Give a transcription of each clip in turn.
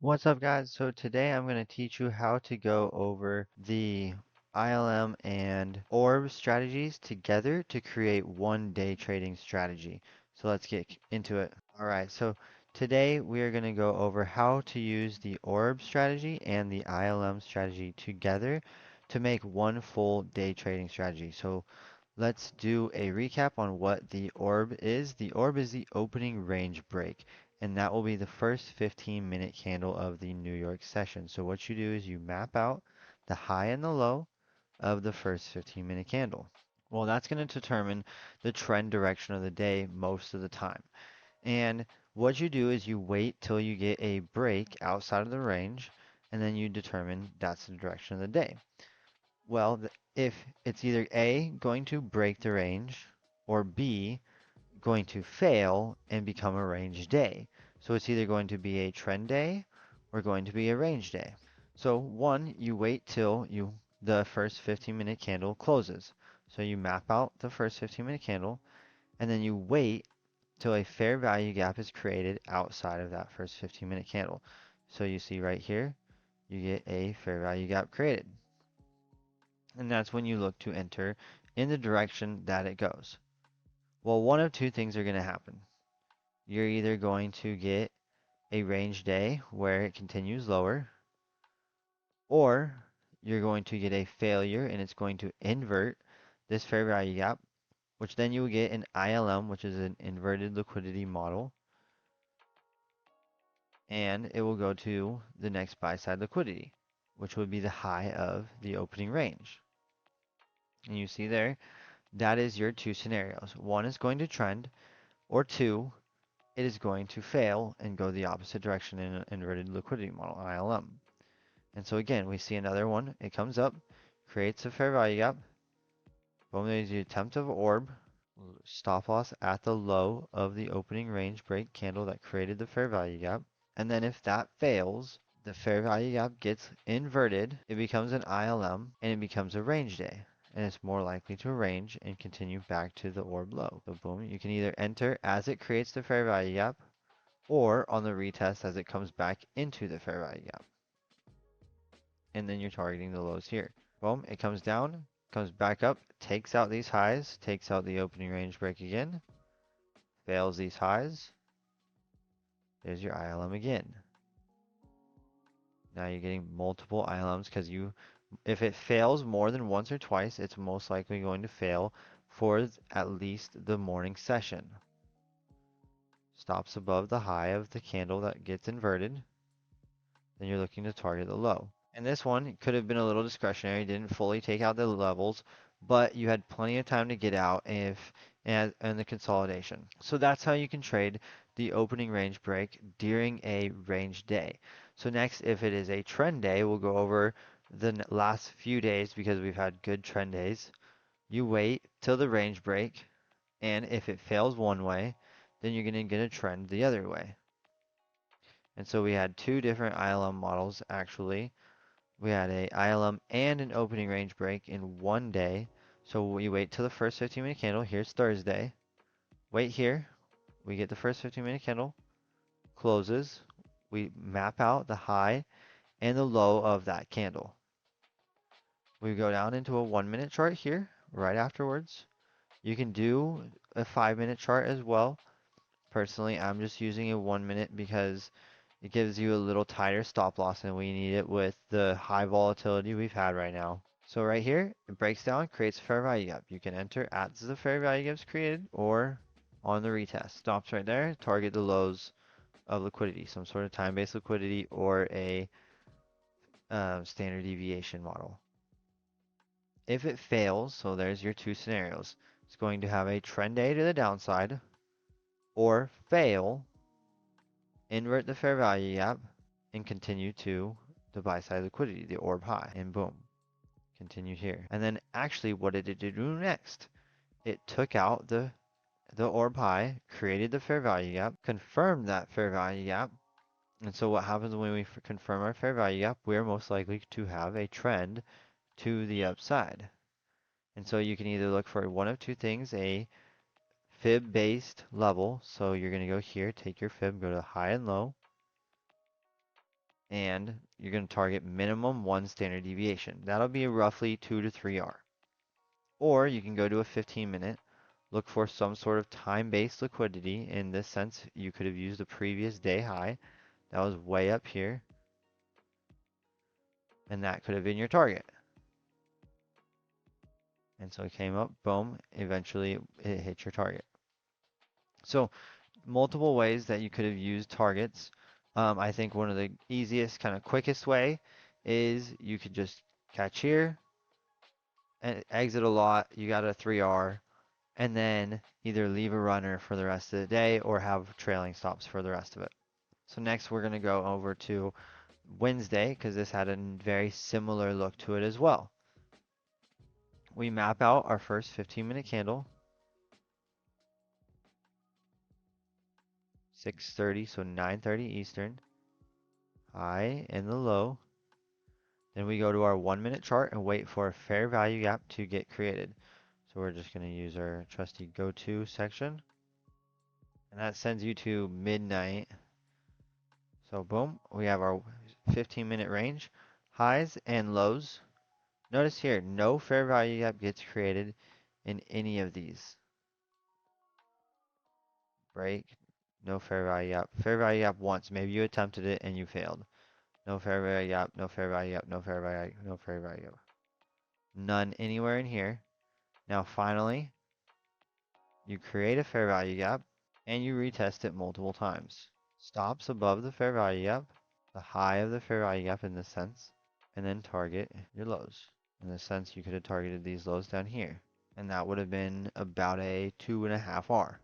What's up, guys? So today I'm going to teach you how to go over the ILM and ORB strategies together to create one day trading strategy. So let's get into it. All right, so today we are going to go over how to use the ORB strategy and the ILM strategy together to make one full day trading strategy. So let's do a recap on what the orb is. The orb is the opening range break, and that will be the first 15-minute candle of the New York session. So what you do is you map out the high and the low of the first 15-minute candle. Well, that's going to determine the trend direction of the day most of the time. And what you do is you wait till you get a break outside of the range, and then you determine that's the direction of the day. Well, if it's either A, going to break the range, or B, going to fail and become a range day. So it's either going to be a trend day or going to be a range day. So one, you wait till the first 15-minute candle closes. So you map out the first 15-minute candle, and then you wait till a fair value gap is created outside of that first 15-minute candle. So you see right here, you get a fair value gap created. And that's when you look to enter in the direction that it goes. Well, one of two things are going to happen. You're either going to get a range day where it continues lower, or you're going to get a failure and it's going to invert this fair value gap, which then you will get an ILM, which is an inverted liquidity model, and it will go to the next buy side liquidity, which would be the high of the opening range. And you see there, that is your two scenarios. One is going to trend, or two, it is going to fail and go the opposite direction in an inverted liquidity model, ILM. And so again, we see another one. It comes up, creates a fair value gap. Boom, there's the attempt of orb. Stop loss at the low of the opening range break candle that created the fair value gap. And then if that fails, the fair value gap gets inverted. It becomes an ILM and it becomes a range day. And it's more likely to range and continue back to the orb low. So boom, you can either enter as it creates the fair value gap or on the retest as it comes back into the fair value gap. And then you're targeting the lows here. Boom, it comes down, comes back up, takes out these highs, takes out the opening range break again, fails these highs. There's your ILM again. Now you're getting multiple ILMs because if it fails more than once or twice, it's most likely going to fail for at least the morning session. Stops above the high of the candle that gets inverted, then you're looking to target the low. And this one could have been a little discretionary, didn't fully take out the levels, but you had plenty of time to get out and the consolidation. So that's how you can trade the opening range break during a range day. So next, if it is a trend day, we'll go over the last few days because we've had good trend days. You wait till the range break, and if it fails one way, then you're going to get a trend the other way. And so we had two different ILM models actually. We had a ILM and an opening range break in one day. So we wait till the first 15-minute candle. Here's Thursday. Wait here. We get the first 15-minute candle. Closes. We map out the high and the low of that candle. We go down into a 1-minute chart here right afterwards. You can do a 5-minute chart as well. Personally, I'm just using a 1-minute because it gives you a little tighter stop loss and we need it with the high volatility we've had right now. So right here, it breaks down, creates a fair value gap. You can enter as the fair value gap's created or on the retest. Stops right there, target the lows of liquidity, some sort of time-based liquidity or a standard deviation model. If it fails, so there's your two scenarios. It's going to have a trend day to the downside or fail, invert the fair value gap, and continue to the buy side liquidity, the orb high, and boom, continue here. And then actually what did it do next? It took out the orb high, created the fair value gap, confirmed that fair value gap. And so what happens when we confirm our fair value gap? We're most likely to have a trend to the upside. And so you can either look for one of two things, a fib-based level. So you're going to go here, take your fib, go to high and low. and you're going to target minimum 1 standard deviation. That'll be roughly 2 to 3R. Or you can go to a 15-minute, look for some sort of time-based liquidity. In this sense, you could have used the previous day high. That was way up here, and that could have been your target. And so it came up, boom, eventually it hit your target. So multiple ways that you could have used targets. I think one of the easiest, kind of quickest way is you could just catch here and exit a lot. You got a 3R, and then either leave a runner for the rest of the day or have trailing stops for the rest of it. So next we're going to go over to Wednesday because this had a very similar look to it as well. We map out our first 15-minute candle, 6:30, so 9:30 Eastern, high and the low. Then we go to our 1-minute chart and wait for a fair value gap to get created. So we're just going to use our trusty go-to section. And that sends you to midnight. So boom, we have our 15-minute range, highs and lows. Notice here, no fair value gap gets created in any of these. Break, no fair value gap. Fair value gap once, maybe you attempted it and you failed. No fair value gap, no fair value gap, no fair value gap, no fair value gap. None anywhere in here. Now finally, you create a fair value gap and you retest it multiple times. Stops above the fair value gap, the high of the fair value gap in this sense, and then target your lows. In this sense, you could have targeted these lows down here, and that would have been about a 2.5R,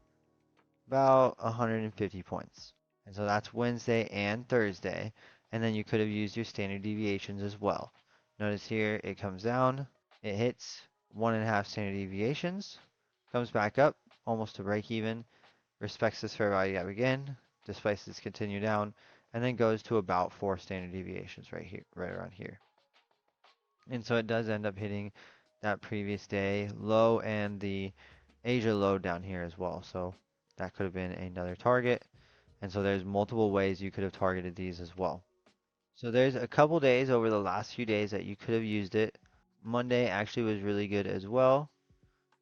about 150 points. And so that's Wednesday and Thursday, and then you could have used your standard deviations as well. Notice here it comes down, it hits 1.5 standard deviations, comes back up almost to break even, respects this fair value gap again, displaces continue down, and then goes to about 4 standard deviations right here, right around here. And so it does end up hitting that previous day low and the Asia low down here as well. So that could have been another target. And so there's multiple ways you could have targeted these as well. So there's a couple days over the last few days that you could have used it. Monday actually was really good as well.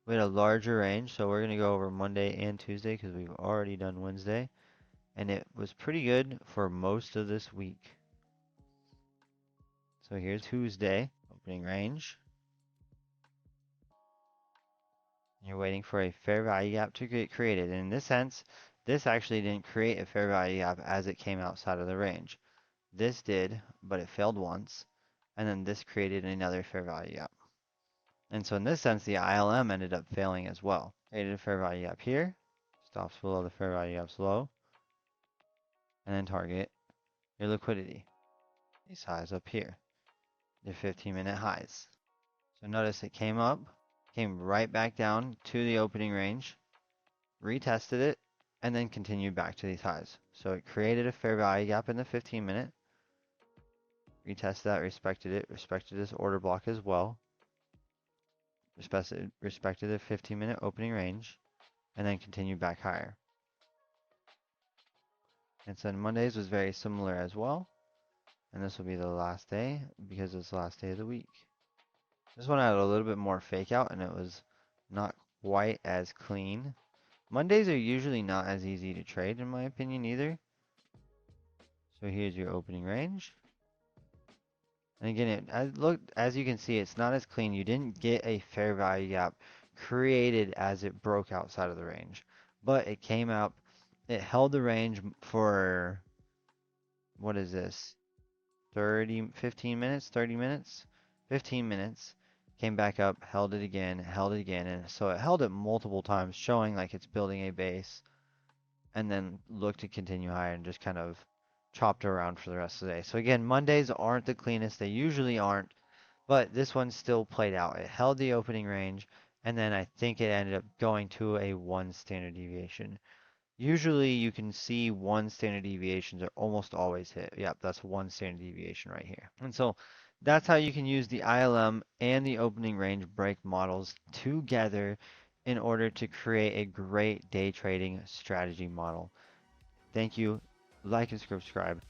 We had a larger range, so we're going to go over Monday and Tuesday because we've already done Wednesday. And it was pretty good for most of this week. So here's Tuesday, opening range. You're waiting for a fair value gap to get created. And in this sense, this actually didn't create a fair value gap as it came outside of the range. This did, but it failed once. And then this created another fair value gap. And so in this sense, the ILM ended up failing as well. Created a fair value gap here, stops below the fair value gap's low, and then target your liquidity. These highs up here, your 15-minute highs. So notice it came up, came right back down to the opening range, retested it, and then continued back to these highs. So it created a fair value gap in the 15-minute, retested that, respected it, respected this order block as well, respected the 15-minute opening range, and then continued back higher. And so Mondays was very similar as well. And this will be the last day because it's the last day of the week. This one had a little bit more fake out and it was not quite as clean. Mondays are usually not as easy to trade in my opinion either. So here's your opening range. And again, as you can see, it's not as clean. You didn't get a fair value gap created as it broke outside of the range. But it came out, it held the range for, what is this? 15 minutes, 30 minutes, 15 minutes, came back up, held it again, and so it held it multiple times, showing like it's building a base, and then looked to continue higher and just kind of chopped around for the rest of the day. So again, Mondays aren't the cleanest, they usually aren't, but this one still played out. It held the opening range, and then I think it ended up going to a 1 standard deviation. Usually you can see 1 standard deviations are almost always hit. Yep, that's 1 standard deviation right here. And so that's how you can use the ILM and the opening range break models together in order to create a great day trading strategy model. Thank you. Like and subscribe.